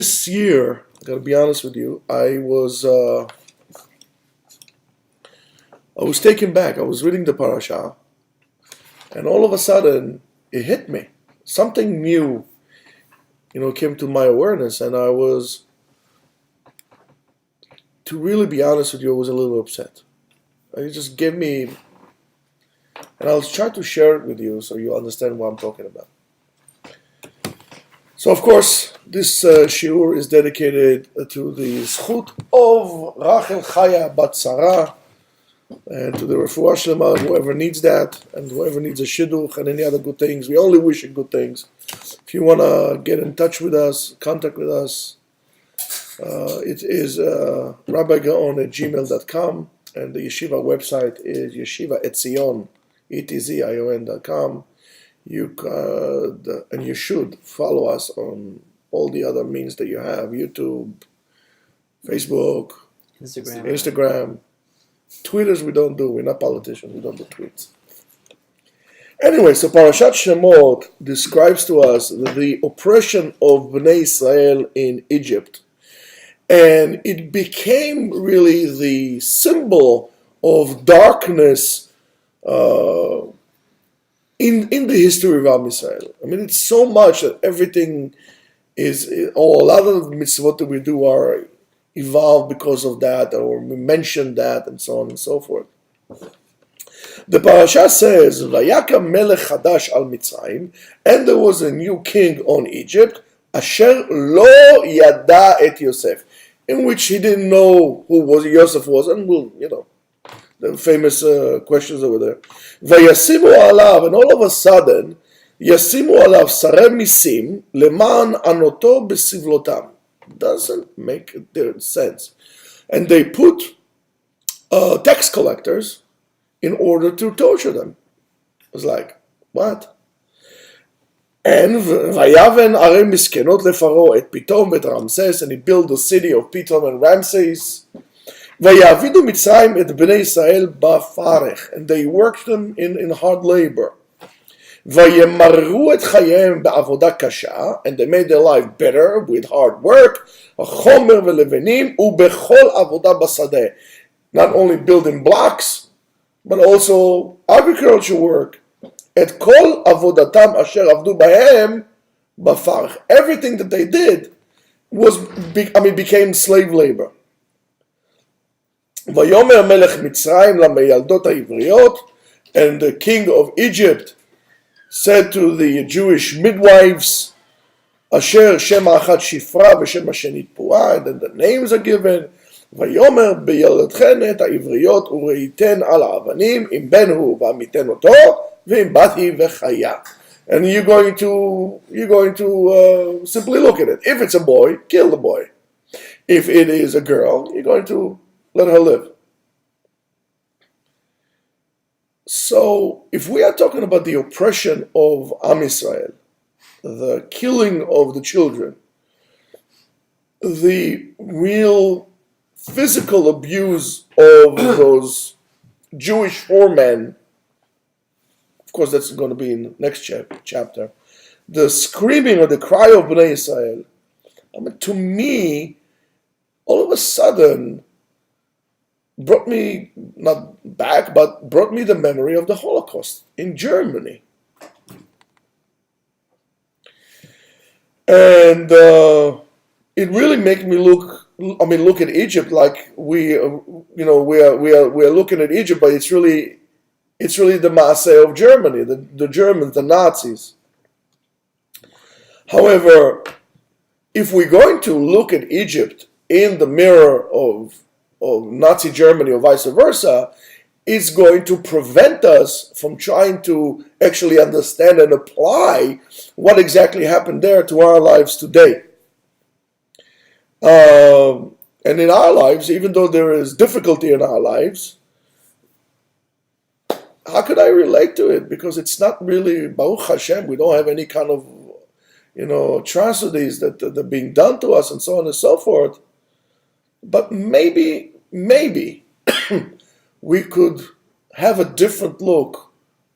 This year, I gotta be honest with you, I was taken back. I was reading the parasha, and all of a sudden it hit me. Something new, came to my awareness, and to really be honest with you, I was a little upset. It just gave me, and I'll try to share it with you so you understand what I'm talking about. So, of course, this shiur is dedicated to the zchut of Rachel Chaya Bat Sarah, and to the refuah shlema, whoever needs that, and whoever needs a shidduch and any other good things. We only wish you good things. If you want to get in touch with us, contact with us, it is rabbigaon@gmail.com, and the yeshiva website is yeshiva.etzion, etzion.com. And you should follow us on all the other means that you have: YouTube, Facebook, Instagram. Tweeters we don't do. We're not politicians. We don't do tweets. Anyway, so Parashat Shemot describes to us the oppression of Bnei Israel in Egypt. And it became really the symbol of darkness in the history of Am Israel. I mean, it's so much that everything or a lot of the mitzvot that we do are evolved because of that, or we mention that, and so on and so forth. The parasha says, "Vayakam melech chadash al Mitzrayim," and there was a new king on Egypt, asher lo yada et Yosef, in which he didn't know who Yosef was, and the famous questions over there. Vayasimu alav, and all of a sudden, yasimu alav sarei misim leman anoto besivlotam. Doesn't make sense. And they put tax collectors in order to torture them. It was like, what? And Vayaven Arei Miskenot leFaro et Pitom et Ramses, and he built the city of Pitom and Ramses. Vayavidu Mitzrayim et Bnei Israel ba'farech, and they worked them in hard labor. Vayemaru et chayim ba'avoda kasha, and they made their life better with hard work. Chomer velevenim ubechol avoda basadeh, not only building blocks, but also agriculture work. Et kol avodatam asher avdu bahem ba'farech. Everything that they did became slave labor. Vayomer melech Mitzrayim lameyaldot ha'ivriot, and the king of Egypt said to the Jewish midwives, Asher Shem Achad Shifra v'Shem Hashenit Pua, and then the names are given. Vayomer beyaladchen et ha'ivriot ureiten al ha'avanim im ben hu v'amiten oto v'im bat hi v'chaya. And you're going to simply look at it. If it's a boy, kill the boy. If it is a girl, you're going to let her live. So, if we are talking about the oppression of Am Israel, the killing of the children, the real physical abuse of those Jewish foremen, of course that's going to be in the next chapter, the screaming or the cry of Bnei Israel, to me, all of a sudden, brought me, not back, but brought me the memory of the Holocaust in Germany. And it really made me look at Egypt like we are looking at Egypt, but it's really the Maaseh of Germany, the Germans, the Nazis. However, if we're going to look at Egypt in the mirror of Nazi Germany or vice versa, it's going to prevent us from trying to actually understand and apply what exactly happened there to our lives today. And in our lives, even though there is difficulty in our lives, how could I relate to it? Because it's not really, Baruch Hashem, we don't have any kind of, atrocities that are being done to us and so on and so forth. But maybe we could have a different look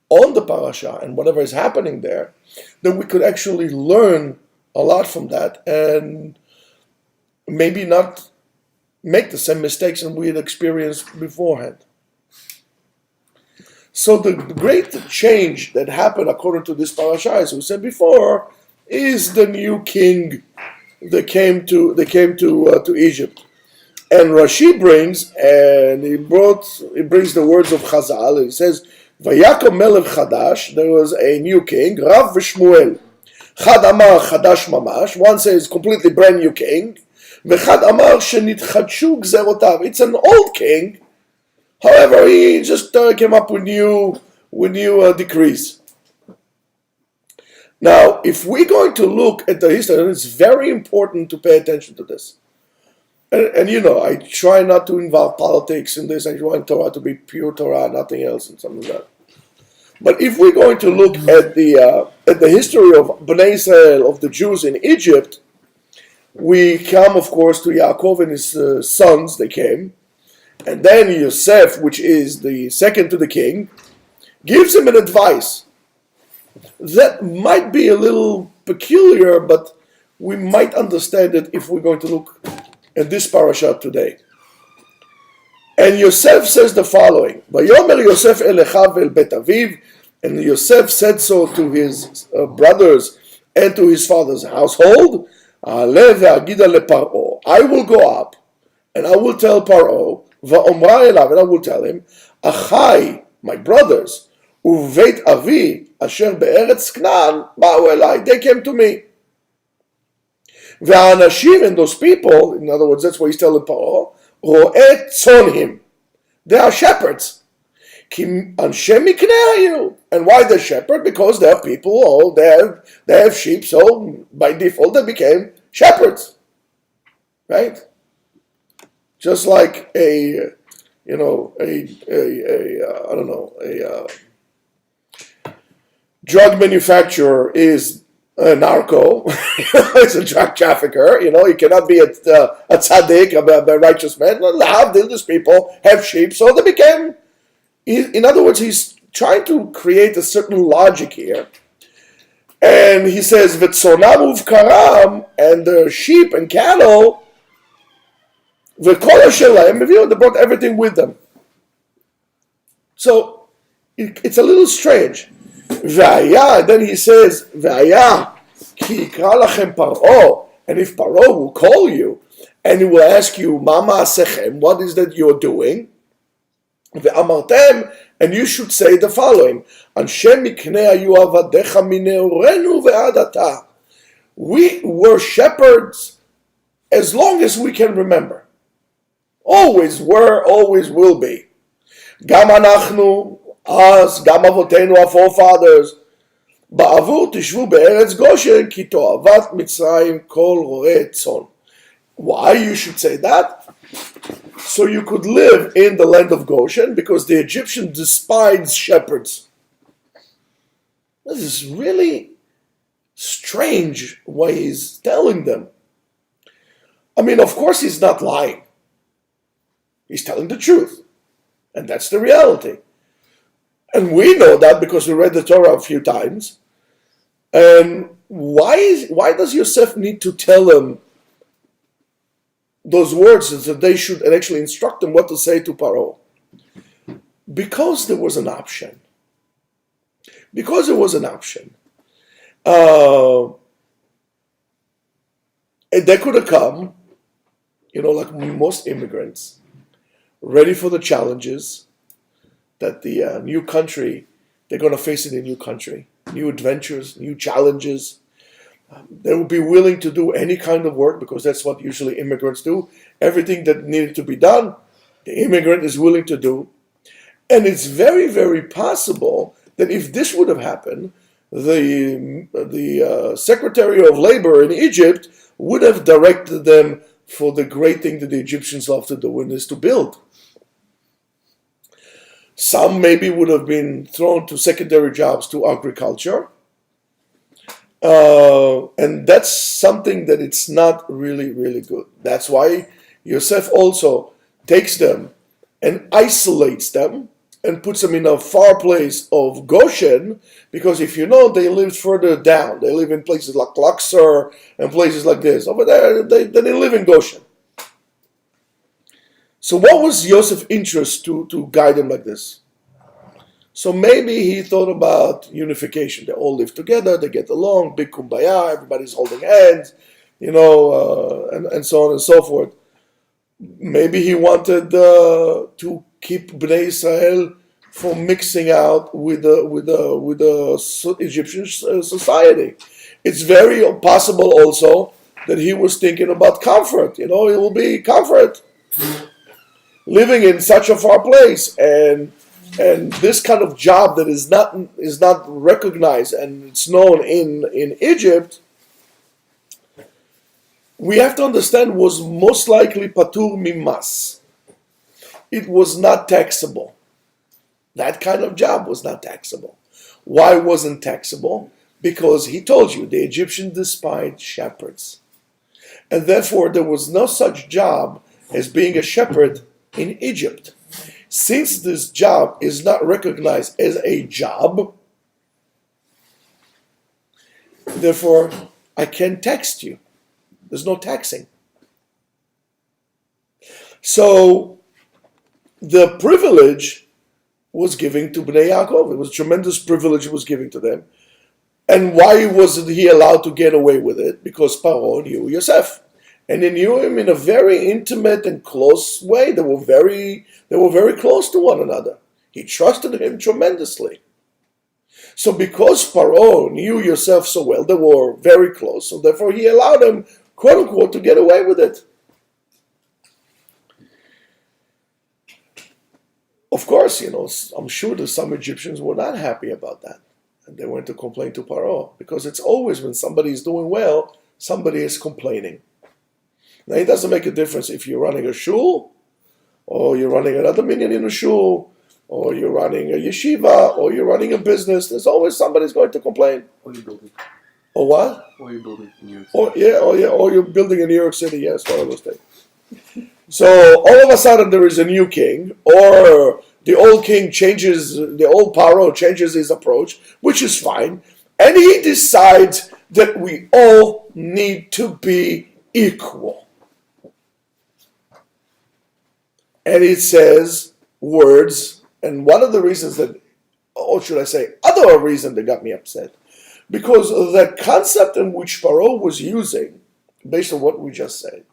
on the parasha and whatever is happening there, then we could actually learn a lot from that and maybe not make the same mistakes that we had experienced beforehand. So the great change that happened according to this parasha, as we said before, is the new king that came to Egypt. And Rashi brings the words of Chazal. He says, "Vayakom melech chadash." There was a new king, Rav v'Shmuel. Chad amar chadash mamash. One says completely brand new king. V'chad amar shenitchadshu gzerotav. It's an old king. However, he just came up with new decrees. Now, if we're going to look at the history, and it's very important to pay attention to this. And I try not to involve politics in this. I want Torah to be pure Torah, nothing else, and something like that. But if we're going to look at the history of Bnei Israel, of the Jews in Egypt, we come, of course, to Yaakov and his sons. They came, and then Yosef, which is the second to the king, gives him an advice that might be a little peculiar, but we might understand it if we're going to look at this parasha today. And Yosef says the following: "Vayomer Yosef el Echav el Bet Aviv," and Yosef said so to his brothers and to his father's household. "Aleh ve'agida leParo." I will go up, and I will tell Paro. Va'omra elav, and I will tell him, "Achai, my brothers, uVeit Avi asher be'eretz Knan ba'u elai." They came to me. Ve'anashim, and those people, in other words, that's what he's telling Paro, ro'eh tzonhim. They are shepherds. Ki anshe mikneh hayu. And why the shepherd? Because they are people, they have sheep, so by default they became shepherds. Right? Just like a drug manufacturer is a narco, he's a drug trafficker, he cannot be a tzaddik, a righteous man. These people have sheep, so they became, in other words, he's trying to create a certain logic here. And he says, "V'tzonam uvkaram," and the sheep and cattle, v'kol shelaim, they brought everything with them. So it's a little strange. V'aya, then he says, "V'aya ki yikra lachem Paro," and if Paro will call you and he will ask you, "Ma ma'asechem," what is that you're doing? Ve'amartem, and you should say the following: "Anshe mikneh hayu avadecha mineurenu ve'ad ata." We were shepherds as long as we can remember. Always were, always will be. Gam anachnu, us, gam avotenu, our forefathers. Ba'avu tishvu be'eretz Goshen ki to'avat Mitzrayim kol ro'eh tzon. Why you should say that? So you could live in the land of Goshen, because the Egyptians despised shepherds. This is really strange why he's telling them. I mean, of course he's not lying. He's telling the truth. And that's the reality. And we know that because we read the Torah a few times. And why does Yosef need to tell them those words that they should actually instruct them what to say to Paro? Because there was an option. Because there was an option. And they could have come, like most immigrants, ready for the challenges that the new country, they're going to face in a new country. New adventures, new challenges. They would be willing to do any kind of work, because that's what usually immigrants do. Everything that needed to be done, the immigrant is willing to do. And it's very, very possible that if this would have happened, the Secretary of Labor in Egypt would have directed them for the great thing that the Egyptians love to do, and is to build. Some maybe would have been thrown to secondary jobs, to agriculture. And that's something that it's not really, really good. That's why Yosef also takes them and isolates them and puts them in a far place of Goshen, because if you know, they lived further down. They live in places like Luxor and places like this. Over there, they live in Goshen. So what was Joseph's interest to guide them like this? So maybe he thought about unification. They all live together, they get along, big kumbaya, everybody's holding hands, and so on and so forth. Maybe he wanted to keep Bnei Israel from mixing out with the Egyptian society. It's very possible also that he was thinking about comfort. It will be comfort living in such a far place, and this kind of job that is not recognized and it's known in Egypt, we have to understand, was most likely patur mimas. It was not taxable. That kind of job was not taxable. Why wasn't taxable? Because he told you the Egyptians despised shepherds, and therefore there was no such job as being a shepherd in Egypt. Since this job is not recognized as a job, therefore I can't tax you. There's no taxing. So the privilege was given to Bnei Yaakov. It was a tremendous privilege it was given to them. And why wasn't he allowed to get away with it? Because Paro knew Yosef. And they knew him in a very intimate and close way. They were very close to one another. He trusted him tremendously. So because Paro knew Yosef so well, they were very close. So therefore he allowed him, quote unquote, to get away with it. Of course, I'm sure that some Egyptians were not happy about that. And they went to complain to Paro. Because it's always when somebody is doing well, somebody is complaining. Now, it doesn't make a difference if you're running a shul, or you're running another minyan in a shul, or you're running a yeshiva, or you're running a business. There's always somebody's going to complain. Or you're building. Or what? Or you're building in New York City. Or you're building in New York City. Yes, one of those things. So all of a sudden there is a new king, or the old king the old Paro changes his approach, which is fine, and he decides that we all need to be equal. And it says words, and one of the reasons that, or should I say, other reason that got me upset, because of the concept in which Paro was using, based on what we just said,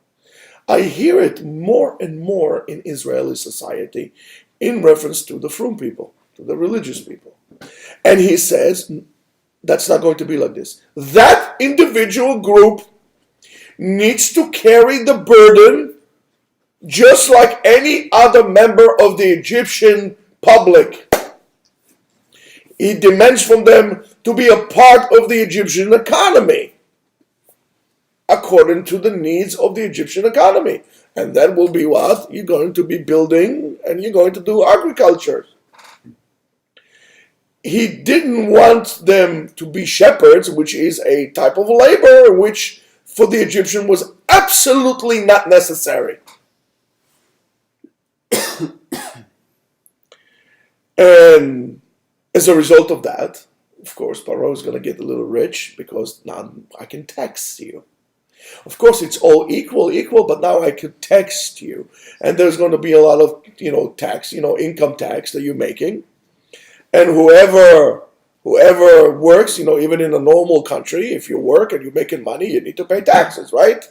I hear it more and more in Israeli society in reference to the frum people, to the religious people. And he says, that's not going to be like this. That individual group needs to carry the burden just like any other member of the Egyptian public. He demands from them to be a part of the Egyptian economy, according to the needs of the Egyptian economy. And that will be what? You're going to be building and you're going to do agriculture. He didn't want them to be shepherds, which is a type of labor which for the Egyptian was absolutely not necessary. And as a result of that, of course, Paro is going to get a little rich because now I can tax you. Of course, it's all equal, but now I could tax you. And there's going to be a lot of, tax, income tax that you're making. And whoever works, even in a normal country, if you work and you're making money, you need to pay taxes, right?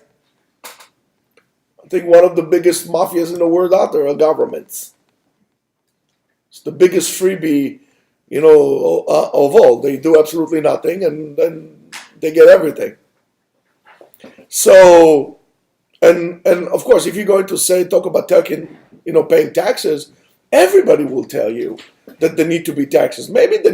I think one of the biggest mafias in the world out there are governments. It's the biggest freebie, of all. They do absolutely nothing, and then they get everything. So, and of course, if you're going to talk about paying taxes, everybody will tell you that there need to be taxes. Maybe they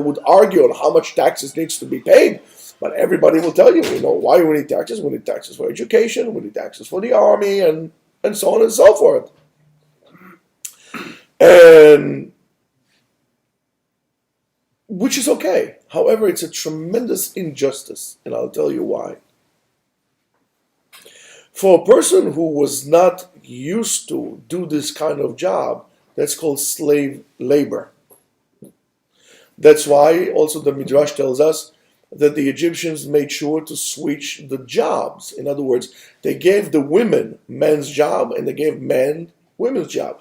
would argue on how much taxes needs to be paid, but everybody will tell you, why we need taxes. We need taxes for education, we need taxes for the army, and so on and so forth. And which is okay. However, it's a tremendous injustice, and I'll tell you why. For a person who was not used to do this kind of job, That's called slave labor. That's why also the Midrash tells us that the Egyptians made sure to switch the jobs. In other words, they gave the women men's job and they gave men women's job.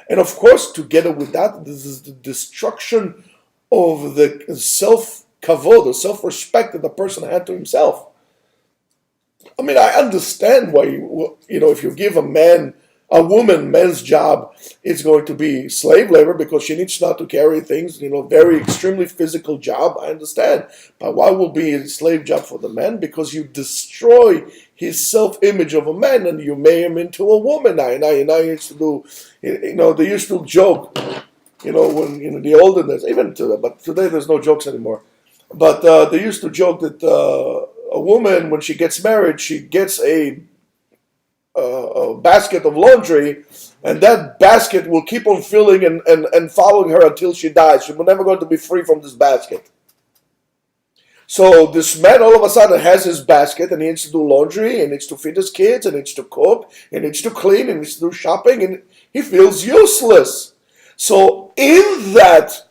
And of course, together with that, this is the destruction of the self-kavod, the self-respect that the person had to himself. I mean, I understand why, if you give a woman men's job, it's going to be slave labor because she needs not to carry things, very extremely physical job. I understand. But why will be a slave job for the man? Because you destroy his self-image of a man and you make him into a woman. Now used to do, they used to joke, when the olden days, even today, but today there's no jokes anymore. But they used to joke that a woman, when she gets married, she gets a basket of laundry, and that basket will keep on filling and following her until she dies. She's never going to be free from this basket. So this man all of a sudden has his basket and he needs to do laundry, and needs to feed his kids, and needs to cook, and needs to clean, and needs to do shopping, and he feels useless. So in that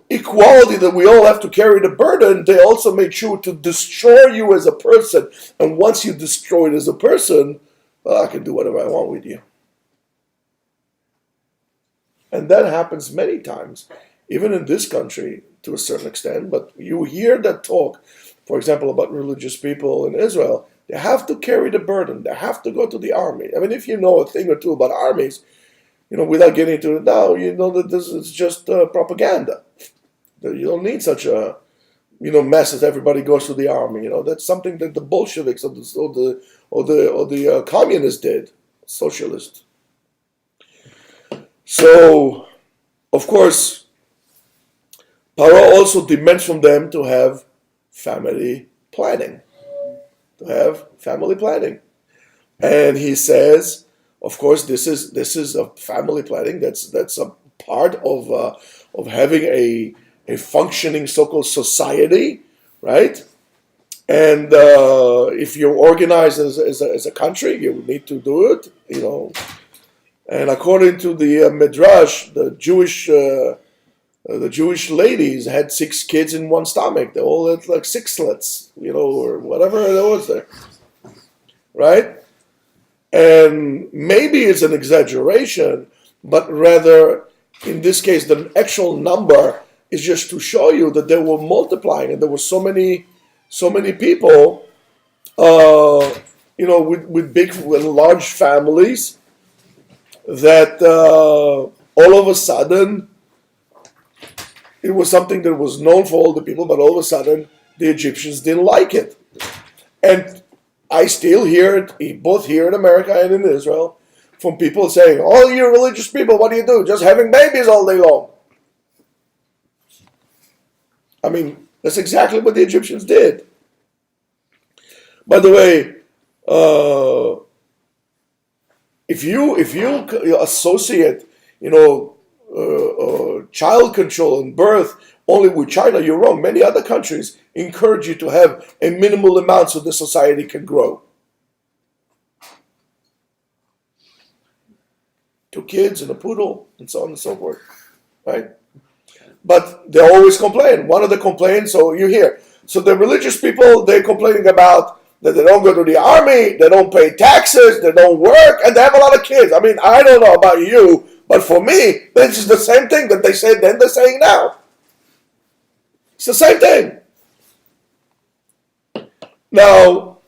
equality that we all have to carry the burden, they also made sure to destroy you as a person. And once you destroyed as a person, well, I can do whatever I want with you. And that happens many times, even in this country to a certain extent. But you hear that talk, for example, about religious people in Israel. They have to carry the burden. They have to go to the army. I mean, if you know a thing or two about armies, without getting into it now, you know that this is just propaganda. That you don't need such a, mess as everybody goes to the army. That's something that the Bolsheviks or the communists did, socialists. So, of course, Paro also demands from them to have family planning. And he says, of course, this is a family planning. That's a part of having a functioning so-called society, right? And if you're organized as a country, you need to do it, And according to the Midrash, the Jewish ladies had 6 kids in one stomach. They all had like sixlets, or whatever it was there, right? And maybe it's an exaggeration, but rather, in this case, the actual number is just to show you that they were multiplying, and there were so many people, with large families, that all of a sudden, it was something that was known for all the people, but all of a sudden, the Egyptians didn't like it. And I still hear it, both here in America and in Israel, from people saying, "Oh, you religious people, what do you do? Just having babies all day long." I mean, that's exactly what the Egyptians did. By the way, if you associate, child control and birth only with China, you're wrong. Many other countries encourage you to have a minimal amount so the society can grow. 2 kids and a poodle, and so on and so forth, right? But they always complain. One of the complaints, so you hear. So the religious people, they're complaining about that they don't go to the army, they don't pay taxes, they don't work, and they have a lot of kids. I mean, I don't know about you, but for me, this is the same thing that they said then, they're saying now. It's the same thing. Now,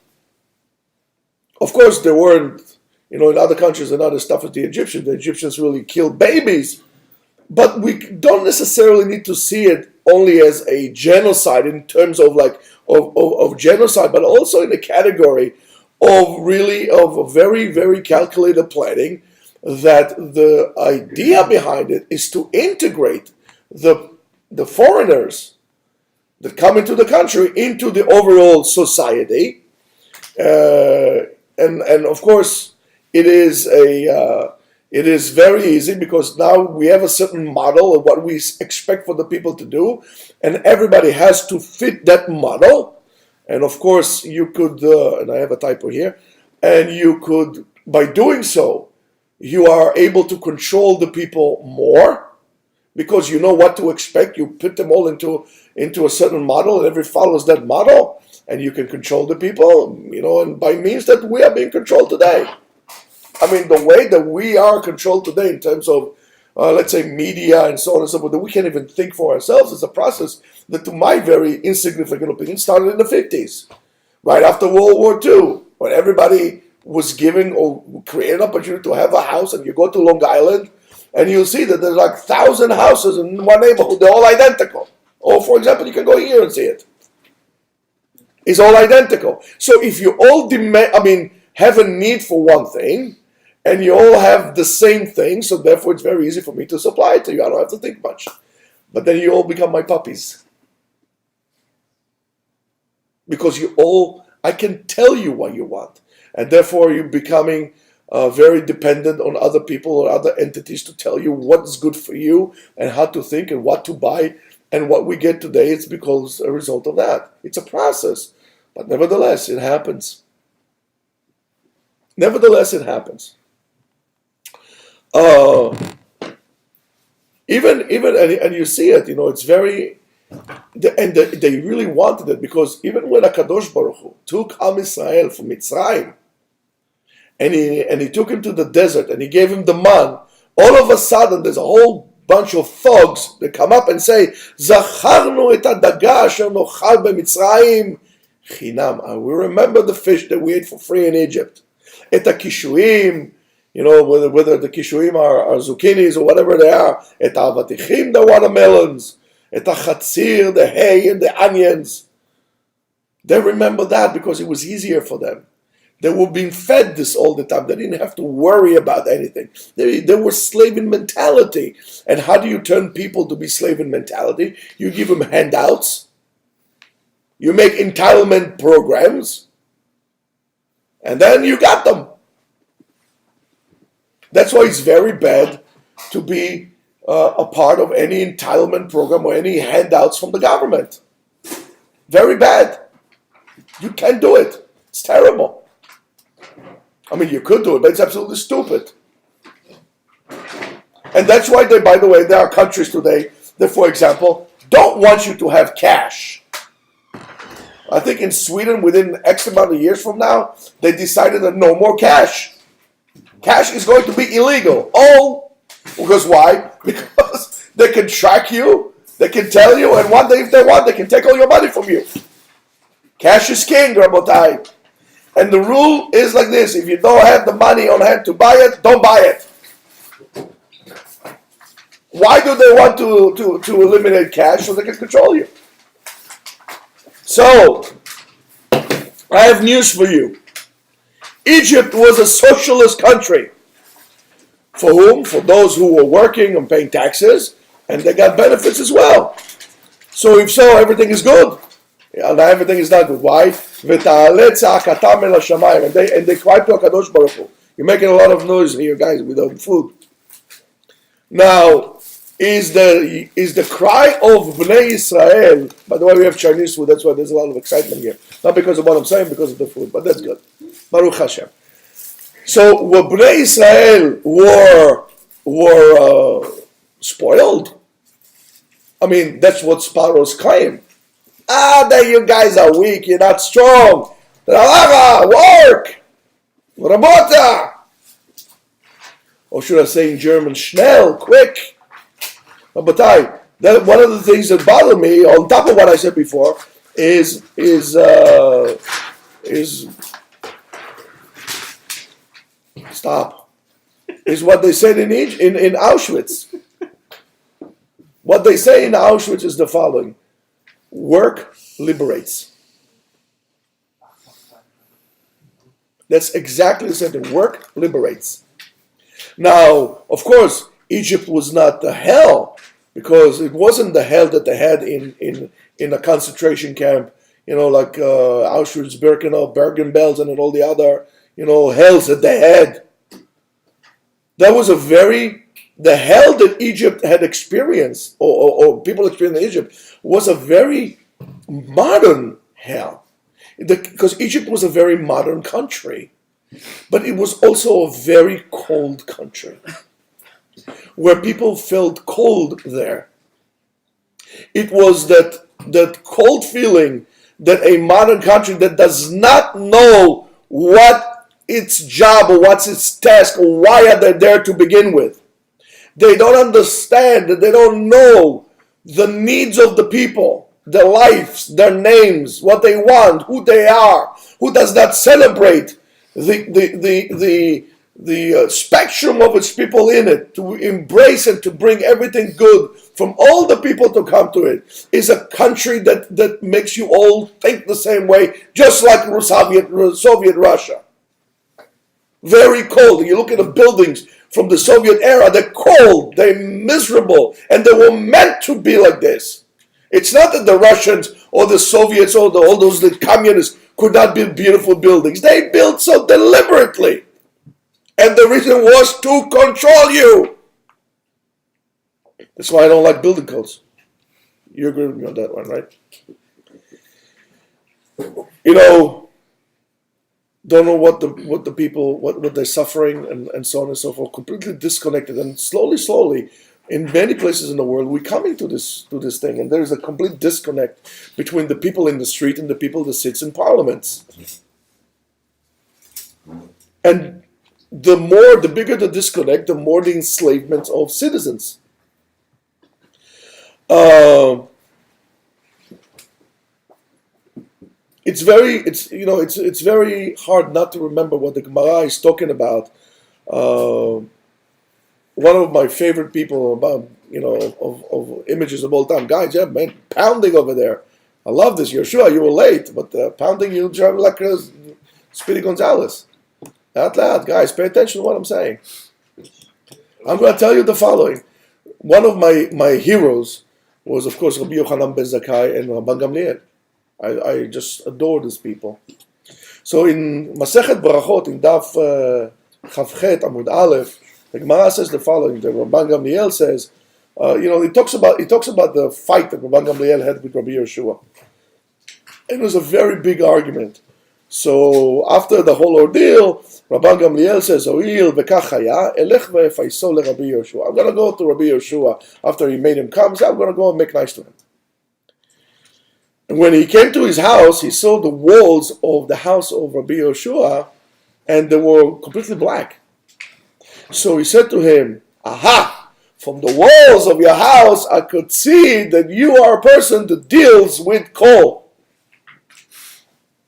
of course, there weren't, in other countries and other stuff as the Egyptians really killed babies, but we don't necessarily need to see it only as a genocide in terms of of genocide, but also in the category of a very, very calculated planning, that the idea behind it is to integrate the foreigners that come into the country into the overall society, and of course it is very easy because now we have a certain model of what we expect for the people to do, and everybody has to fit that model. And of course you could, and I have a typo here, and you could, by doing so, You are able to control the people more because you know what to expect. You put them all into a certain model, and everybody follows that model, and you can control the people, and by means that we are being controlled today. I mean, the way that we are controlled today in terms of, let's say, media and so on and so forth, that we can't even think for ourselves, is a process that, to my very insignificant opinion, started in the 50s, right after World War II, when everybody was given or created an opportunity to have a house, and you go to Long Island, and you'll see that there's like 1,000 houses in one neighborhood, they're all identical. Or, for example, you can go here and see it. It's all identical. So if you all have a need for one thing, and you all have the same thing, so therefore it's very easy for me to supply it to you. I don't have to think much. But then you all become my puppies. Because I can tell you what you want. And therefore you're becoming very dependent on other people or other entities to tell you what's good for you and how to think and what to buy. And what we get today is because a result of that. It's a process. But nevertheless, it happens. Nevertheless, it happens. Even you see it, it's very, and they really wanted it, because even when HaKadosh Baruch Hu took Am Yisrael from Mitzrayim, and he took him to the desert, and he gave him the man, all of a sudden there's a whole bunch of thugs that come up and say, Zacharnu et hadaga asher nochal b'Mitzrayim chinam. We remember the fish that we ate for free in Egypt. Et hakishuim, whether the kishuim are zucchinis or whatever they are, et avatichim, the watermelons, et chatzir, the hay and the onions. They remember that because it was easier for them. They were being fed this all the time. They didn't have to worry about anything. They were slave in mentality. And how do you turn people to be slave in mentality? You give them handouts. You make entitlement programs. And then you got them. That's why it's very bad to be a part of any entitlement program or any handouts from the government. Very bad. You can't do it. It's terrible. I mean, you could do it, but it's absolutely stupid. And that's why, by the way, there are countries today that, for example, don't want you to have cash. I think in Sweden, within X amount of years from now, they decided that no more cash. Cash is going to be illegal. Oh, because why? Because they can track you, they can tell you, and one day if they want, they can take all your money from you. Cash is king, Rabotai. And the rule is like this: if you don't have the money on hand to buy it, don't buy it. Why do they want to eliminate cash? So they can control you. So, I have news for you. Egypt was a socialist country. For whom? For those who were working and paying taxes, and they got benefits as well. So if so, everything is good. And everything is not good. Why? And they cry to HaKadosh Baruch Hu. You're making a lot of noise here, guys, with the food. Now, is the cry of Bnei Israel, by the way, we have Chinese food, that's why there's a lot of excitement here. Not because of what I'm saying, because of the food, but that's good. Baruch Hashem. So, when Bnei Israel were spoiled, I mean, that's what Pharaoh's claim. That you guys are weak, you're not strong. Work! Rabota! Or should I say in German, schnell, quick. But one of the things that bother me, on top of what I said before, is what they said in Auschwitz. What they say in Auschwitz is the following: work liberates. That's exactly the same thing. Work liberates. Now, of course, Egypt was not the hell, because it wasn't the hell that they had in a concentration camp, like Auschwitz, Birkenau, Bergen-Belsen, and all the other, hells that they had. That was the hell that Egypt had experienced, or people experienced in Egypt, was a very modern hell. Because Egypt was a very modern country. But it was also a very cold country where people felt cold there. It was that cold feeling that a modern country that does not know what its job or what's its task or why are they there to begin with. They don't understand, they don't know the needs of the people, their lives, their names, what they want, who they are, who does not celebrate the spectrum of its people in it, to embrace and to bring everything good from all the people to come to it, is a country that makes you all think the same way, just like Soviet Russia. Very cold. You look at the buildings from the Soviet era, they're cold, they're miserable, and they were meant to be like this. It's not that the Russians or the Soviets or all those the communists could not build beautiful buildings. They built so deliberately. And the reason was to control you. That's why I don't like building codes. You agree with me on that one, right? Don't know what the people, what they're suffering and so on and so forth, completely disconnected. And slowly, in many places in the world, we're coming to this thing, and there's a complete disconnect between the people in the street and the people that sits in parliaments. And the bigger the disconnect, the more the enslavement of citizens. It's very hard not to remember what the Gemara is talking about. One of my favorite people about of images of all time, guys, yeah, man, pounding over there. I love this. You're sure you were late, but pounding you drive like Speedy Gonzalez. Out loud, guys, pay attention to what I'm saying. I'm going to tell you the following. One of my heroes was, of course, Rabbi Yochanan ben Zakkai and Rabban Gamliel. I just adore these people. So in Masechet Barachot, in Daf Chavchet Amud Aleph, the Gemara says the following. The Rabban Gamliel says, he talks about the fight that Rabban Gamliel had with Rabbi Yehoshua. It was a very big argument. So after the whole ordeal, Rabban Gamliel says, "Oil v'kach haya, elech ve'efaiso leRabbi Yehoshua." I'm going to go to Rabbi Yehoshua after he made him come. So I'm going to go and make nice to him. And when he came to his house, he saw the walls of the house of Rabbi Yehoshua, and they were completely black. So he said to him, "Aha! From the walls of your house, I could see that you are a person that deals with coal.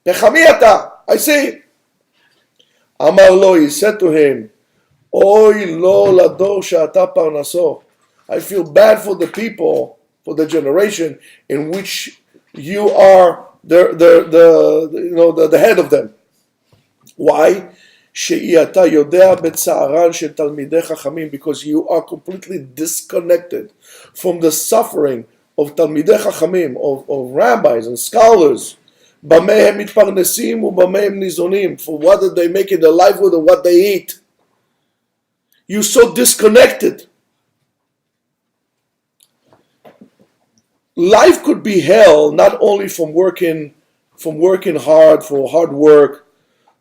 I see." Amar lo, he said to him, "Oy lo lador she'ata parnaso." I feel bad for the people, for the generation in which you are the head of them. Why? She'ata yodea betza'aran shel talmidei chachamim, because you are completely disconnected from the suffering of talmidei chachamim, of rabbis and scholars. For what did they make it their livelihood and what they eat? You're so disconnected. Life could be hell not only from working hard for hard work,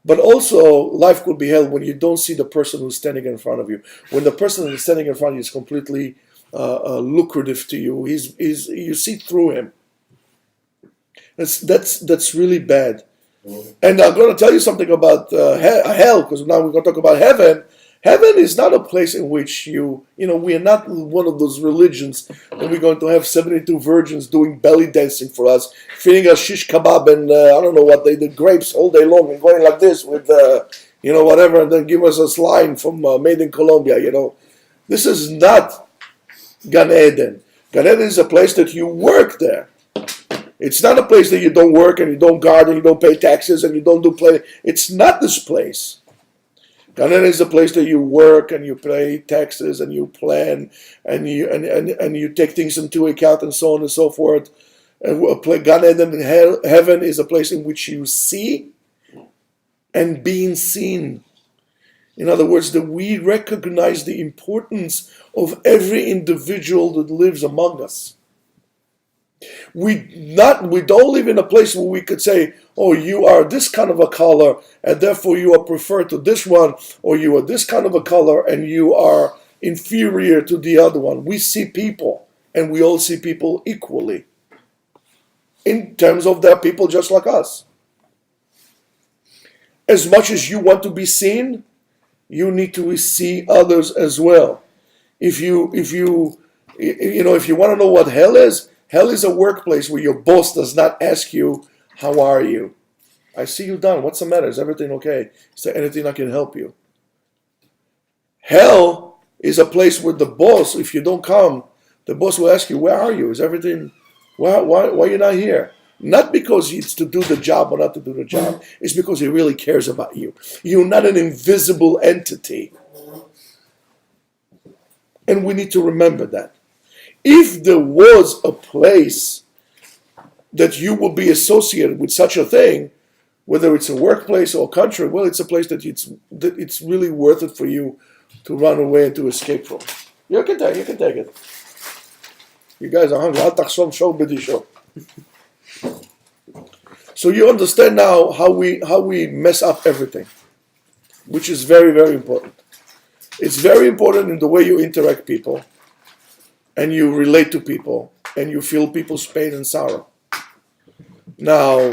but also life could be hell when you don't see the person who's standing in front of you. When the person who's standing in front of you is completely lucrative to you, you see through him. That's really bad. And I'm going to tell you something about hell, because now we're going to talk about heaven. Heaven is not a place in which we are not one of those religions that we're going to have 72 virgins doing belly dancing for us, feeding us shish kebab and I don't know what, the grapes all day long and going like this with, whatever, and then give us a line from made in Colombia, This is not Gan Eden. Gan Eden is a place that you work there. It's not a place that you don't work and you don't garden, you don't pay taxes and you don't do play. It's not this place. Gan Eden is a place that you work and you pay taxes and you plan and you take things into account and so on and so forth. Gan Eden, heaven, is a place in which you see and being seen. In other words, that we recognize the importance of every individual that lives among us. We don't live in a place where we could say, oh, you are this kind of a color, and therefore you are preferred to this one, or you are this kind of a color, and you are inferior to the other one. We see people, and we all see people equally. In terms of they're people just like us. As much as you want to be seen, you need to see others as well. If you want to know what hell is a workplace where your boss does not ask you, how are you? I see you done. What's the matter? Is everything okay? Is there anything I can help you? Hell is a place where the boss, if you don't come, the boss will ask you, where are you? Is everything, why are you not here? Not because it's to do the job or not to do the job. It's because he really cares about you. You're not an invisible entity. And we need to remember that. If there was a place that you will be associated with such a thing, whether it's a workplace or a country, well, it's a place that it's really worth it for you to run away and to escape from. You can take it. You guys are hungry. So you understand now how we mess up everything, which is very, very important. It's very important in the way you interact with people, and you relate to people, and you feel people's pain and sorrow. Now,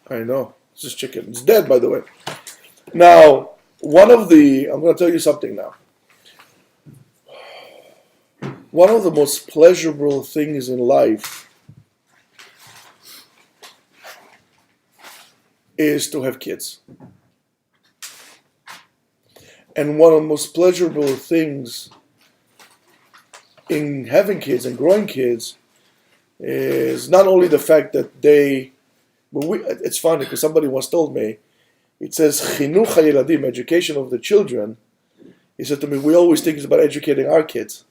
I know, it's just chicken. It's dead, by the way. Now, I'm going to tell you something now. One of the most pleasurable things in life is to have kids. And one of the most pleasurable things in having kids and growing kids is not only the fact that it's funny because somebody once told me, it says, Chinuch HaYeladim, education of the children. He said to me, we always think it's about educating our kids.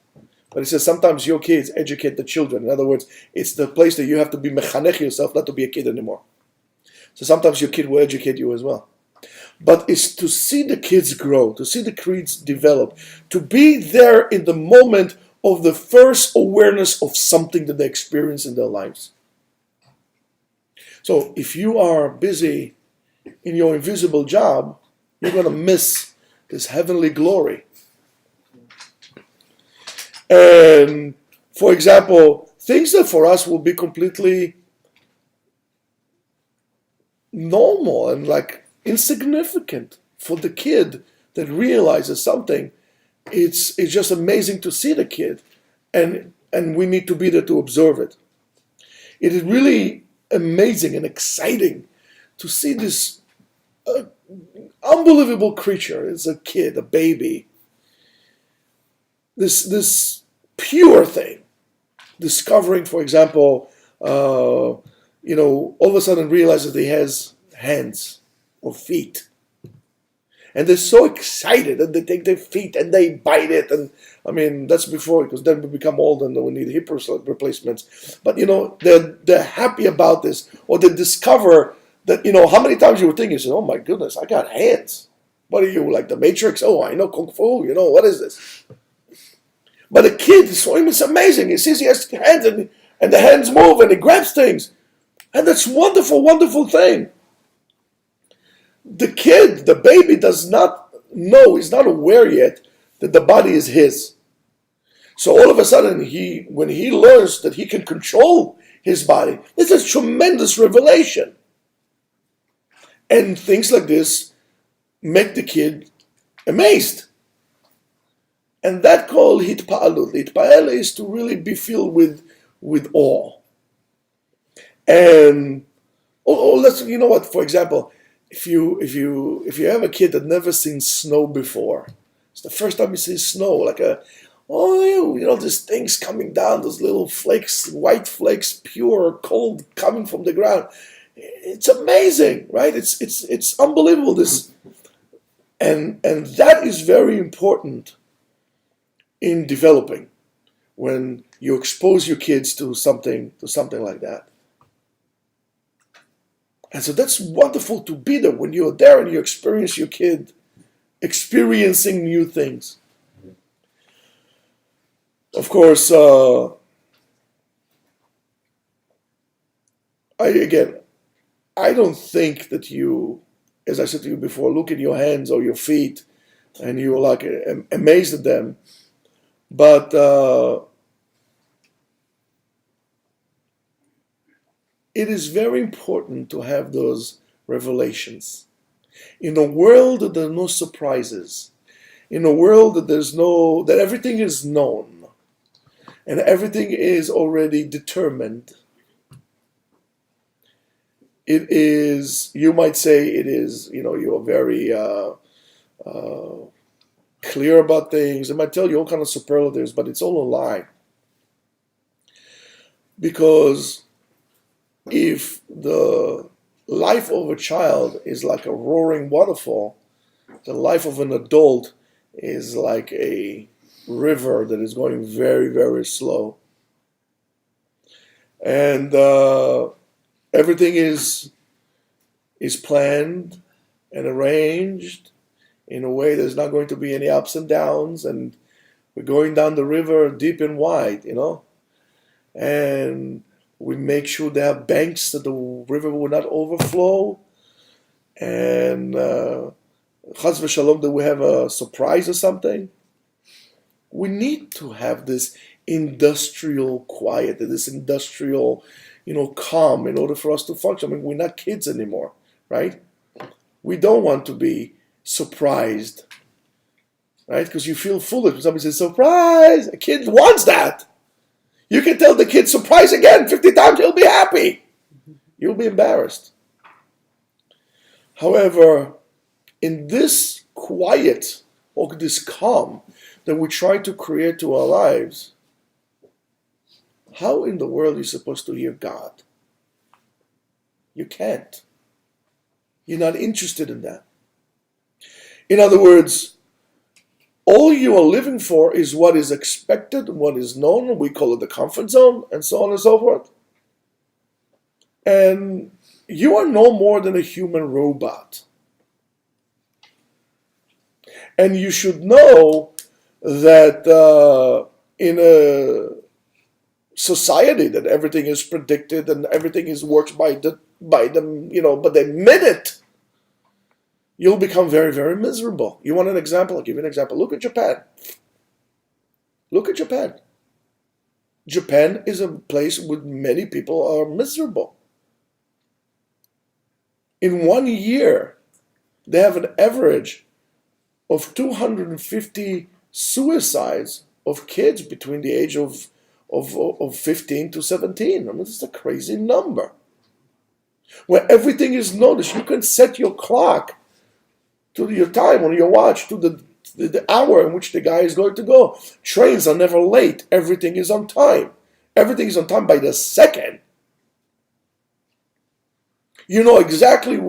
But he says, sometimes your kids educate the children. In other words, it's the place that you have to be mechanech yourself, not to be a kid anymore. So sometimes your kid will educate you as well. But it's to see the kids grow, to see the kids develop, to be there in the moment of the first awareness of something that they experience in their lives. So if you are busy in your invisible job, you're going to miss this heavenly glory. And, for example, things that for us will be completely normal and like insignificant, for the kid that realizes something, it's just amazing to see the kid, and we need to be there to observe it. It is really amazing and exciting to see this unbelievable creature. It's a kid, a baby. This pure thing, discovering, for example, all of a sudden realizes that he has hands or feet. And they're so excited that they take their feet and they bite it. And I mean, that's before, because then we become old and we need hip replacements. But, they're happy about this. Or they discover that, how many times you would think, you say, oh my goodness, I got hands. What are you, like the Matrix? Oh, I know Kung Fu. What is this? But a kid, for him, it's amazing. He sees he has hands and the hands move and he grabs things. And that's wonderful, wonderful thing. The kid, the baby, does not know, he's not aware yet that the body is his. So all of a sudden, when he learns that he can control his body, it's a tremendous revelation. And things like this make the kid amazed. And that called hitpa'alut. Hitpa'al is to really be filled with awe. And for example, if you have a kid that never seen snow before, it's the first time he sees snow, like these things coming down, those little flakes, white flakes, pure, cold, coming from the ground. It's amazing, right? It's unbelievable. This, and that is very important in developing, when you expose your kids to something like that. And so that's wonderful to be there when you're there and you experience your kid experiencing new things. Of course, I don't think that you, as I said to you before, look at your hands or your feet and you're like amazed at them. But it is very important to have those revelations. In a world that there are no surprises, in a world that everything is known and everything is already determined, it is, you might say it is, you're very clear about things. They might tell you all kind of superlatives, but it's all a lie. Because if the life of a child is like a roaring waterfall, the life of an adult is like a river that is going very, very slow. And everything is planned and arranged in a way there's not going to be any ups and downs, and we're going down the river deep and wide, and we make sure there are banks that the river will not overflow, and chas v'shalom that we have a surprise or something. We need to have this industrial quiet, this industrial, calm in order for us to function. I mean, we're not kids anymore, right? We don't want to be surprised, right? Because you feel foolish when somebody says, surprise! A kid wants that. You can tell the kid, surprise again, 50 times, he'll be happy. You'll be embarrassed. However, in this quiet or this calm that we try to create to our lives, how in the world are you supposed to hear God? You can't. You're not interested in that. In other words, all you are living for is what is expected, what is known. We call it the comfort zone, and so on and so forth. And you are no more than a human robot. And you should know that in a society that everything is predicted and everything is worked by the minute, you'll become very, very miserable. You want an example? I'll give you an example. Look at Japan. Look at Japan. Japan is a place where many people are miserable. In 1 year, they have an average of 250 suicides of kids between the age of 15 to 17. I mean, this is a crazy number. Where everything is noticed. You can set your clock to your time on your watch, to the hour in which the guy is going to go. Trains are never late. Everything is on time. Everything is on time by the second. You know exactly,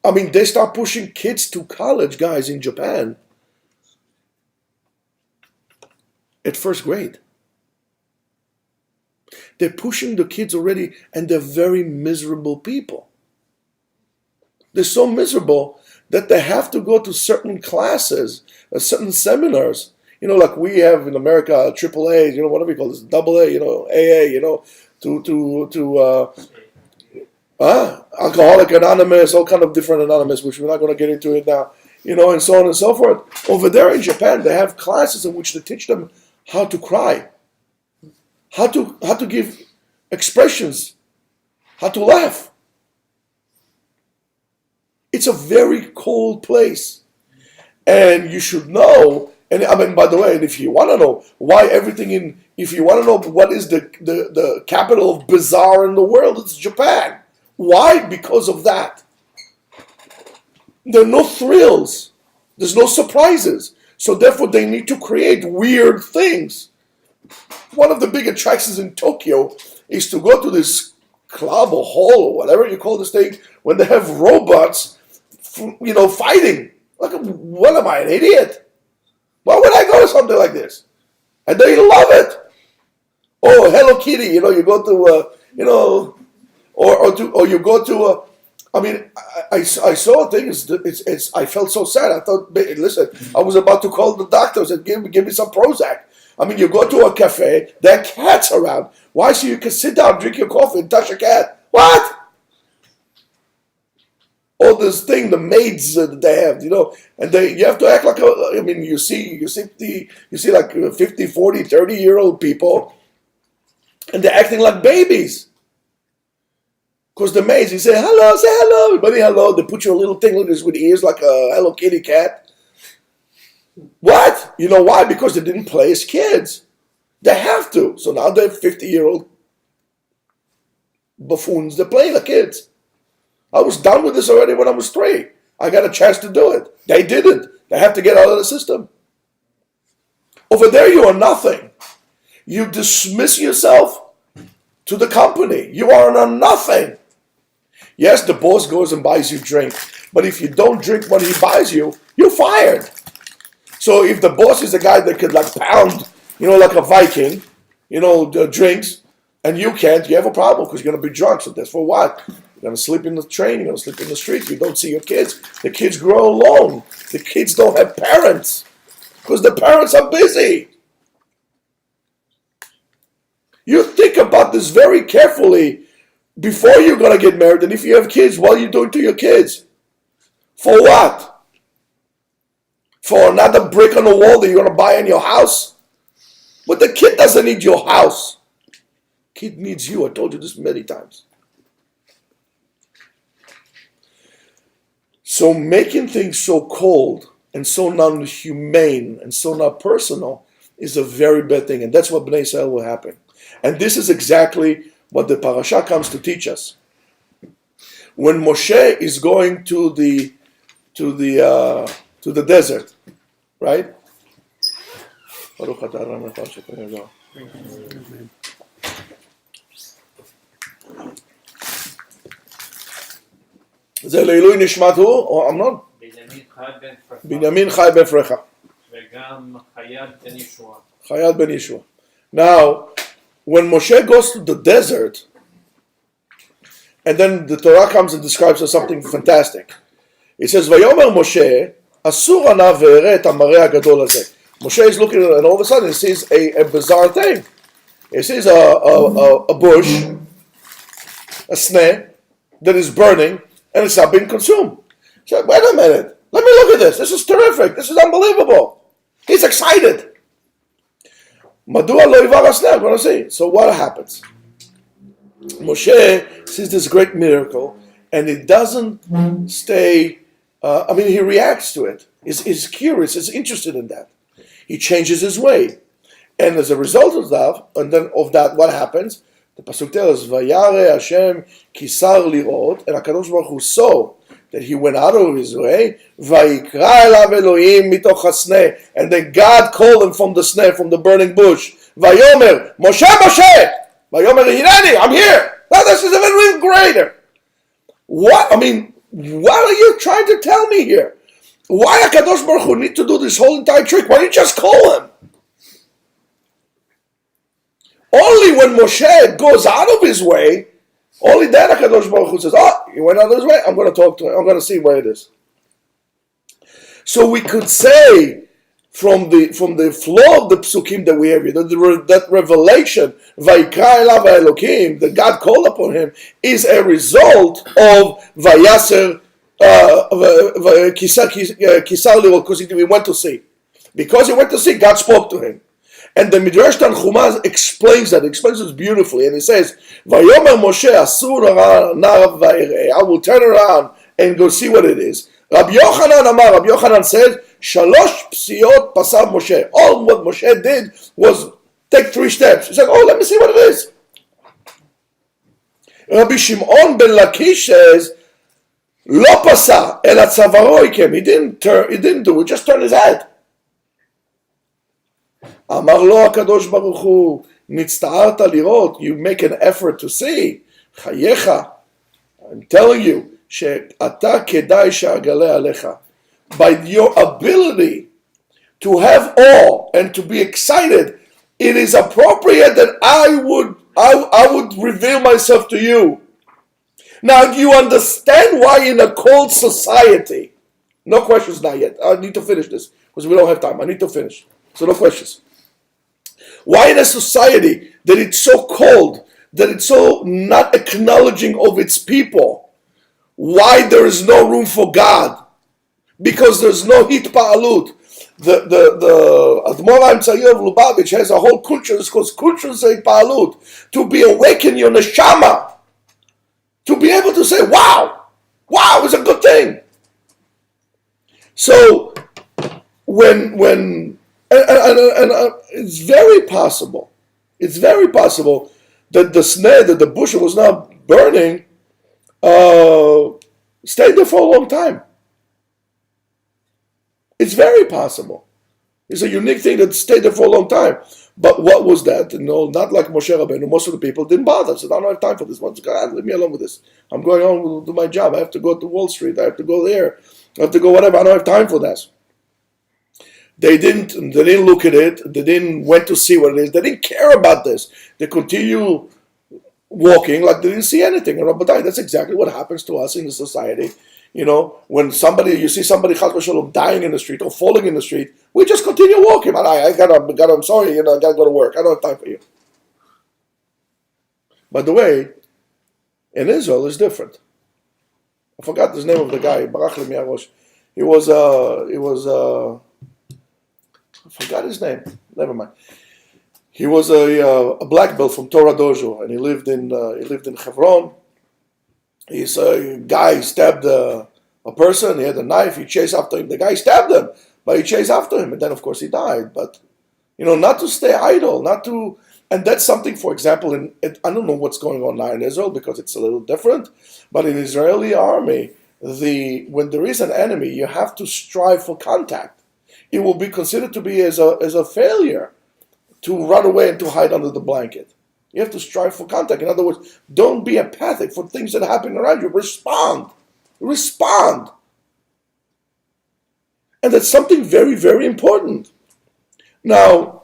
they start pushing kids to college, guys, in Japan at first grade. They're pushing the kids already, and they're very miserable people. They're so miserable that they have to go to certain classes, certain seminars, like we have in America, AAA, what do we call this, AA, AA, Alcoholic Anonymous, all kind of different Anonymous, which we're not going to get into it now, and so on and so forth. Over there in Japan, they have classes in which they teach them how to cry, how to give expressions, how to laugh. It's a very cold place. And you should know, and by the way, and if you want to know why if you want to know what is the capital of bizarre in the world, it's Japan. Why? Because of that. There are no thrills. There's no surprises. So therefore they need to create weird things. One of the big attractions in Tokyo is to go to this club or hall or whatever you call this thing, when they have robots, fighting. Like, what am I, an idiot? Why would I go to something like this? And they love it. Oh, Hello Kitty, you go to, or you go to I mean, I saw things. I felt so sad. I thought, listen, I was about to call the doctor. I said, give me some Prozac. I mean, you go to a cafe, there are cats around. Why? So you can sit down, drink your coffee, and touch a cat. What? All this thing, the maids that they have, and you have to act like you see like 50, 40, 30-year-old people, and they're acting like babies. Because the maids, you say hello, everybody hello. They put you a little thing like this with ears like a Hello Kitty cat. What? You know why? Because they didn't play as kids. They have to. So now they're 50-year-old buffoons. They're playing like kids. I was done with this already when I was 3. I got a chance to do it. They didn't. They have to get out of the system. Over there, you are nothing. You dismiss yourself to the company. You are a nothing. Yes, the boss goes and buys you drink. But if you don't drink what he buys you, you're fired. So if the boss is a guy that could like pound, like a Viking, the drinks, and you can't, you have a problem because you're going to be drunk. So that's for what? You're going to sleep in the train, you're going to sleep in the street, you don't see your kids. The kids grow alone. The kids don't have parents because the parents are busy. You think about this very carefully before you're going to get married, and if you have kids, what are you doing to your kids? For what? For another brick on the wall that you're going to buy in your house? But the kid doesn't need your house. Kid needs you. I told you this many times. So making things so cold and so non-humane and so not personal is a very bad thing. And that's what Bnei Israel will happen. And this is exactly what the parasha comes to teach us. When Moshe is going to the desert, right? זה לעילוי נשמת הוא, או אמנון? בנימין חי בן פרחה. וגם חייל בן ישוע. חייל בן ישוע. Now, when Moshe goes to the desert, and then the Torah comes and describes us something fantastic. It says, ויאמר משה, אסור נא ואראה את המראה הגדול הזה. Moshe is looking at it, and all of a sudden he sees a bizarre thing. He sees a bush, a sneh, that is burning, and it's not being consumed. He said, wait a minute, let me look at this. This is terrific. This is unbelievable. He's excited. Madua lo yivar hasneh, we're going to see. So what happens? Moshe sees this great miracle, and it doesn't stay, he reacts to it. He's curious, he's interested in that. He changes his way. And as a result of that, what happens? The Pasuk tells us, Vayare Hashem kisar lirot, and HaKadosh Baruch Hu saw that he went out of his way, Vayikra elav Elohim mitoch hasneh, and then God called him from the sneh, from the burning bush, Vayomer, Moshe, Moshe! Vayomer, Hineni, I'm here! Now this is even greater. What are you trying to tell me here? Why HaKadosh Baruch Hu need to do this whole entire trick? Why don't you just call him? Only when Moshe goes out of his way, only then HaKadosh Baruch Hu says, he went out of his way, I'm going to talk to him, I'm going to see where it is. So we could say, from the flow of the psukim that we have here, that revelation, Vayikra elav Elokim, that God called upon him, is a result of Vayaser, Kisar lirot, because he went to see. Because he went to see, God spoke to him. And the Midrash Tanchuma explains this beautifully, and it says, Vayomer Moshe asur narav va'ireh, I will turn around and go see what it is. Rabbi Yochanan says, Shalosh psiot pasav Moshe. All what Moshe did was take 3 steps. He said, let me see what it is. Rabbi Shimon ben Lakish says, Lo pasa el tzavaro ikem. He didn't do it, just turned his head. Amar lo HaKadosh Baruch Hu, nitzta'arta lirot, you make an effort to see. Chayecha, I'm telling you, she'ata kedai she'agale alecha. By your ability to have awe and to be excited, it is appropriate that I would reveal myself to you. Now, do you understand why in a cold society, no questions now yet, I need to finish this, because we don't have time, I need to finish, so no questions. Why in a society that it's so cold, that it's so not acknowledging of its people, why there is no room for God? Because there's no hitpa'alut. The Admor Tzayir of Lubavitch has a whole culture, it's called culture hitpa'alut, to be awakened your neshama, to be able to say, wow, it's a good thing. So when it's very possible that the snare, that the bush was not burning, stayed there for a long time. It's very possible. It's a unique thing that stayed there for a long time. But what was that? Not like Moshe Rabbeinu. Most of the people didn't bother. Said, I don't have time for this. God, leave me alone with this. I'm going on to do my job. I have to go to Wall Street. I have to go there. I have to go whatever. I don't have time for this. They didn't look at it. They didn't went to see what it is. They didn't care about this. They continue walking like they didn't see anything. But that's exactly what happens to us in the society. When you see somebody chas v'shalom dying in the street or falling in the street, we just continue walking. I'm sorry, I gotta go to work. I don't have time for you. By the way, in Israel it's different. I forgot the name of the guy. I forgot his name. Never mind. He was a black belt from Torah Dojo, and he lived in Hebron. He's a guy stabbed a person. He had a knife. He chased after him. The guy stabbed him, but he chased after him, and then of course he died. But not to stay idle, and that's something. For example, I don't know what's going on now in Israel because it's a little different. But in the Israeli army, when there is an enemy, you have to strive for contact. It will be considered to be as a failure to run away and to hide under the blanket. You have to strive for contact. In other words, don't be apathic for things that happen around you. Respond. And that's something very, very important. Now,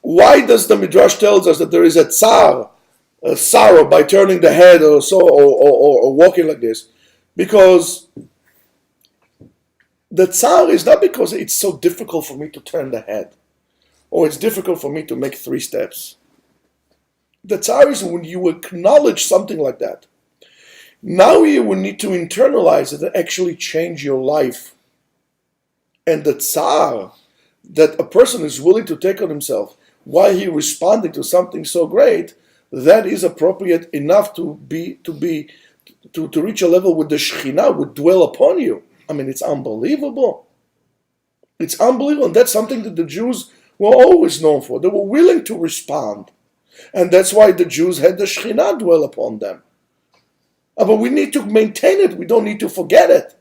why does the Midrash tells us that there is a sorrow by turning the head or so, or walking like this? Because the tsar is not because it's so difficult for me to turn the head, or it's difficult for me to make 3 steps. The tsar is when you acknowledge something like that. Now you will need to internalize it and actually change your life. And the tsar that a person is willing to take on himself while he responding to something so great, that is appropriate enough to reach a level where the Shekhinah would dwell upon you. I mean, it's unbelievable. It's unbelievable. And that's something that the Jews were always known for. They were willing to respond. And that's why the Jews had the Shekhinah dwell upon them. But we need to maintain it. We don't need to forget it.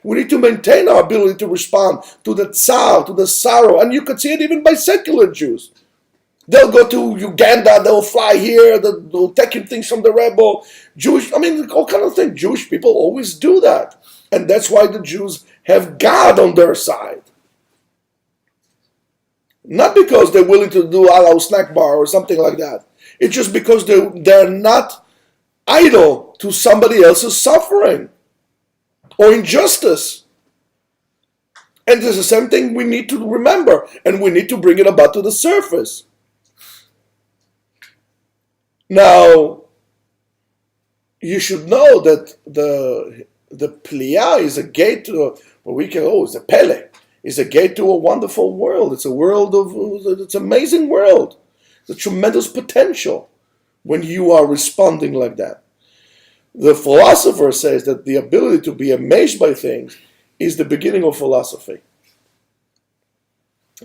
We need to maintain our ability to respond to the tsar, to the sorrow. And you can see it even by secular Jews. They'll go to Uganda, they'll fly here, they'll take in things from the rebel. All kind of things. Jewish people always do that. And that's why the Jews have God on their side. Not because they're willing to do a snack bar or something like that. It's just because they're not idle to somebody else's suffering or injustice. And it's the same thing we need to remember, and we need to bring it about to the surface. Now, you should know that the Pliyah is a gate to it's a Pele. It's a gate to a wonderful world. It's an amazing world. It's a tremendous potential when you are responding like that. The philosopher says that the ability to be amazed by things is the beginning of philosophy.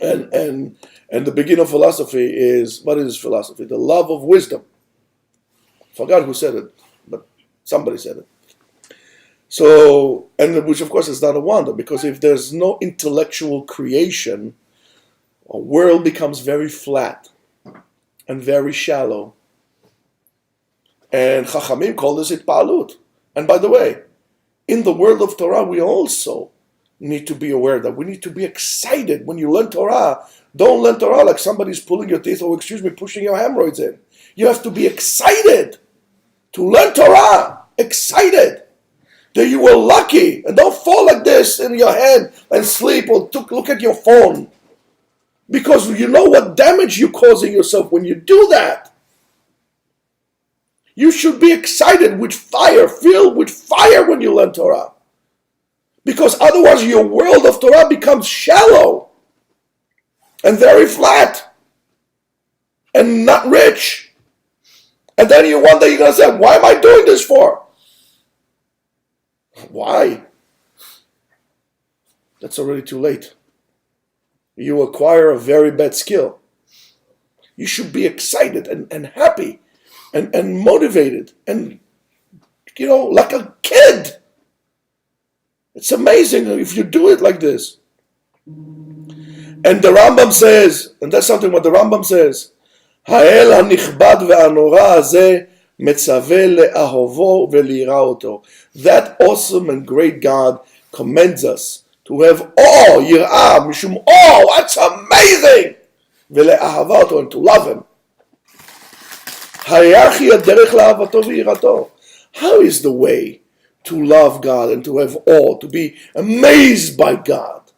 And the beginning of philosophy is, what is philosophy? The love of wisdom. I forgot who said it, but somebody said it. So, and which of course is not a wonder, because if there's no intellectual creation, a world becomes very flat and very shallow. And Chachamim call this itpa'alut. And by the way, in the world of Torah, we also need to be aware that we need to be excited when you learn Torah. Don't learn Torah like somebody's pulling your teeth or, pushing your hemorrhoids in. You have to be excited to learn Torah, excited that you were lucky, and don't fall like this in your head and sleep or look at your phone, because you know what damage you're causing yourself when you do that. You should be excited with fire, filled with fire when you learn Torah, because otherwise your world of Torah becomes shallow and very flat and not rich. And then one day you're going to say, why am I doing this for? Why? That's already too late. You acquire a very bad skill. You should be excited and happy and motivated and, like a kid. It's amazing if you do it like this. And the Rambam says, and that's something what the Rambam says, האל הנכבד והנורא הזה מצווה לאהובו וליראה אותו. That awesome and great God commends us to have awe, יראה, משום awe, that's amazing, ולאהבה אותו, and to love him. היחי הדרך לאהבתו ויראתו. How is the way to love God and to have awe, to be amazed by God?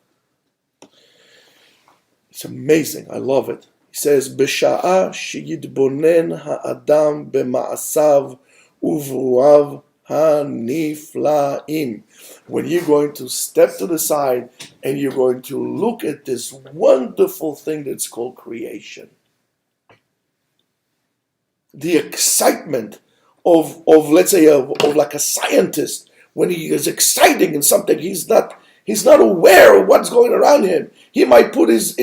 It's amazing, I love it. He says, בשעה שיתבונן האדם במעשיו וברואיו הנפלאים. When you're going to step to the side and you're going to look at this wonderful thing that's called creation. The excitement of let's say, of like a scientist, when he is exciting in something, he's not aware of what's going around him. He might put his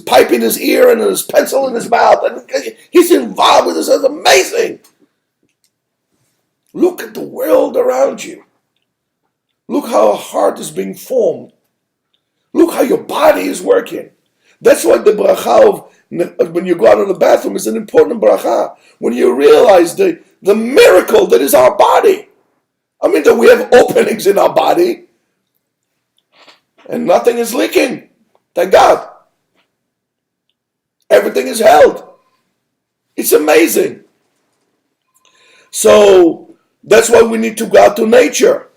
pipe in his ear and his pencil in his mouth, and he's involved with this. It's amazing. Look at the world around you. Look how a heart is being formed. Look how your body is working. That's why the bracha of when you go out of the bathroom is an important bracha. When you realize the miracle that is our body. I mean that we have openings in our body and nothing is leaking. Thank God. Everything is held. It's amazing. So that's why we need to go out to nature.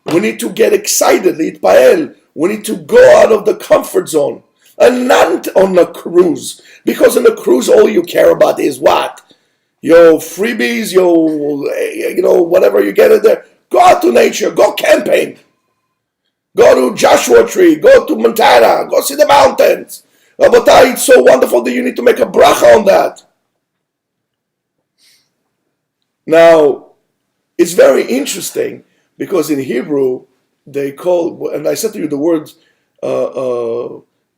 We need to get excited. We need to go out of the comfort zone. And not on a cruise. Because on a cruise all you care about is what? Your freebies, your whatever you get in there. Go out to nature. Go camping. Go to Joshua Tree. Go to Montana. Go see the mountains. Rabotai, it's so wonderful that you need to make a bracha on that. Now, it's very interesting because in Hebrew they call, and I said to you the word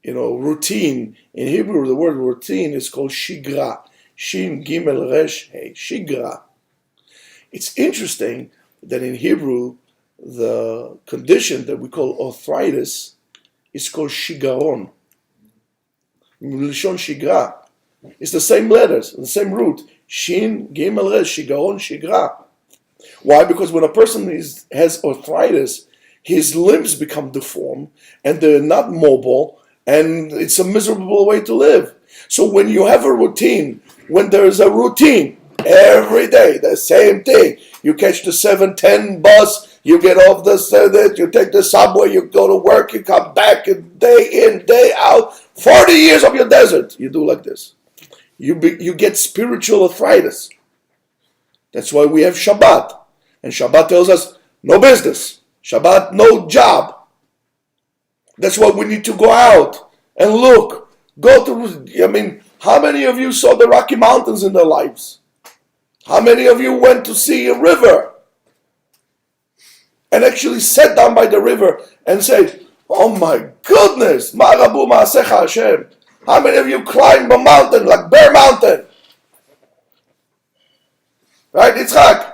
routine. In Hebrew, the word routine is called shigra. Shin Gimel Resh Hey. Shigra. It's interesting that in Hebrew, the condition that we call arthritis is called shigaron. Lishon shigra. It's the same letters, the same root. Shin Gimel Resh, shigaron, shigra. Why? Because when a person has arthritis, his limbs become deformed and they're not mobile. And it's a miserable way to live. So when you have a routine, when there's a routine, every day, the same thing. You catch the 7:10 bus, you get off you take the subway, you go to work, you come back, day in, day out, 40 years of your desert. You do like this. You get spiritual arthritis. That's why we have Shabbat. And Shabbat tells us, no business. Shabbat, no job. That's why we need to go out and look. How many of you saw the Rocky Mountains in their lives? How many of you went to see a river and actually sat down by the river and said, oh my goodness, Ma'arabu Ma'asecha Hashem. How many of you climbed a mountain like Bear Mountain? Right, Yitzchak?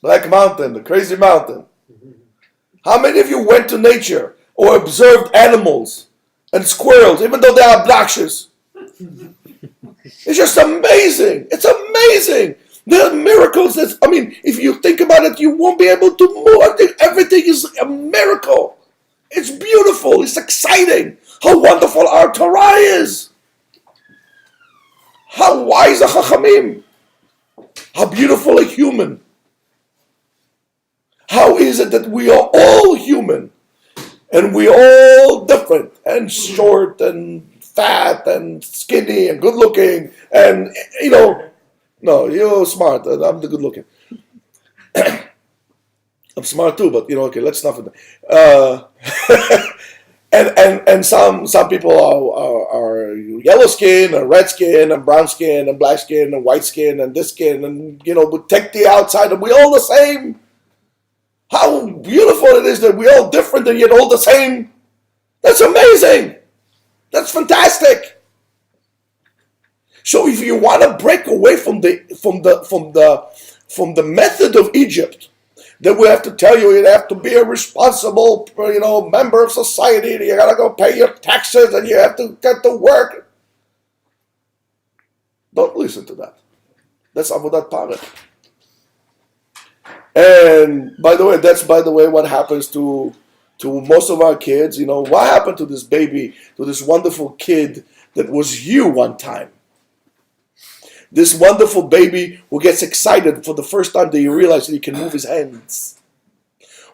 Black Mountain, the crazy mountain. How many of you went to nature or observed animals and squirrels, even though they're obnoxious? It's just amazing. It's amazing. There are miracles. If you think about it, you won't be able to move. Everything is a miracle. It's beautiful. It's exciting. How wonderful our Torah is. How wise the Chachamim. How beautiful a human. How is it that we are all human and we all different and short and fat and skinny and good looking and no, you're smart and I'm the good looking. I'm smart too, but okay, let's stop with that. And some people are yellow skin and red skin and brown skin and black skin and white skin and this skin and we take the outside and we all the same. How beautiful it is that we all different and yet all the same. That's amazing. That's fantastic. So if you want to break away from the method of Egypt, then we have to tell you have to be a responsible member of society. You gotta go pay your taxes and you have to get to work. Don't listen to that. That's avodat parah. And that's what happens to most of our kids. What happened to this baby, to this wonderful kid that was you one time? This wonderful baby who gets excited for the first time that he realizes that he can move his hands.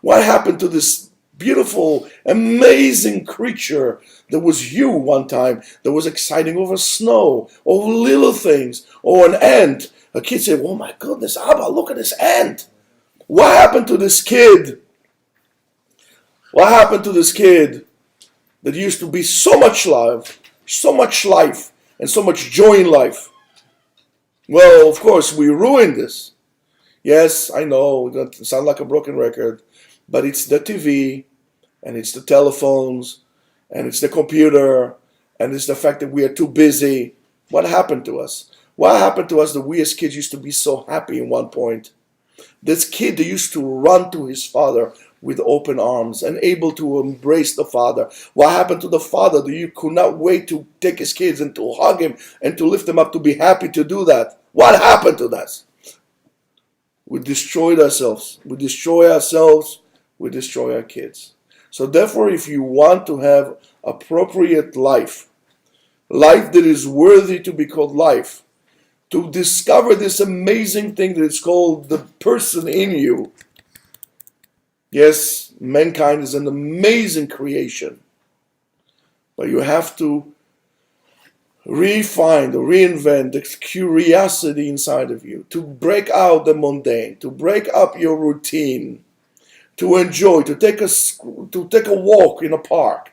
What happened to this beautiful, amazing creature that was you one time, that was exciting over snow, over little things, or an ant? A kid said, oh my goodness, Abba, look at this ant. What happened to this kid? What happened to this kid that used to be so much love, so much life, and so much joy in life? Well, of course, we ruined this. Yes, I know, it's going to sound like a broken record, but it's the TV, and it's the telephones, and it's the computer, and it's the fact that we are too busy. What happened to us? What happened to us that we as kids used to be so happy in one point? This kid that used to run to his father with open arms and able to embrace the father. What happened to the father that you could not wait to take his kids and to hug him and to lift him up, to be happy to do that? What happened to that? We destroyed ourselves. We destroy ourselves. We destroy our kids. So therefore, if you want to have appropriate life that is worthy to be called life, to discover this amazing thing that is called the person in you. Yes, mankind is an amazing creation, but you have to refine or reinvent the curiosity inside of you, to break out the mundane, to break up your routine, to enjoy, to take a walk in a park,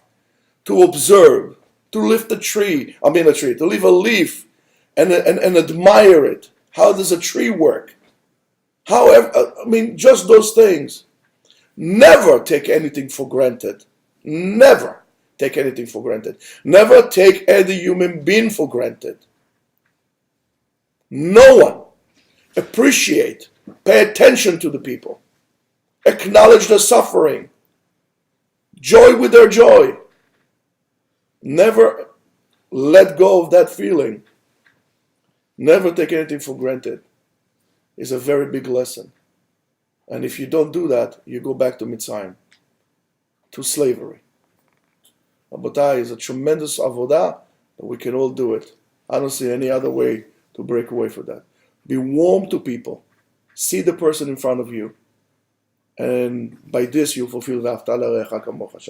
to observe, to lift to leave a leaf and admire it. How does a tree work? Just those things. Never take anything for granted. Never take anything for granted. Never take any human being for granted. No one. Appreciate. Pay attention to the people. Acknowledge their suffering. Joy with their joy. Never let go of that feeling. Never take anything for granted is a very big lesson. And if you don't do that, you go back to Mitzrayim, to slavery. Rabotai is a tremendous avodah, but we can all do it. I don't see any other way to break away from that. Be warm to people. See the person in front of you. And by this, you fulfill V'ahavta l'orecha kamocha. Shabbat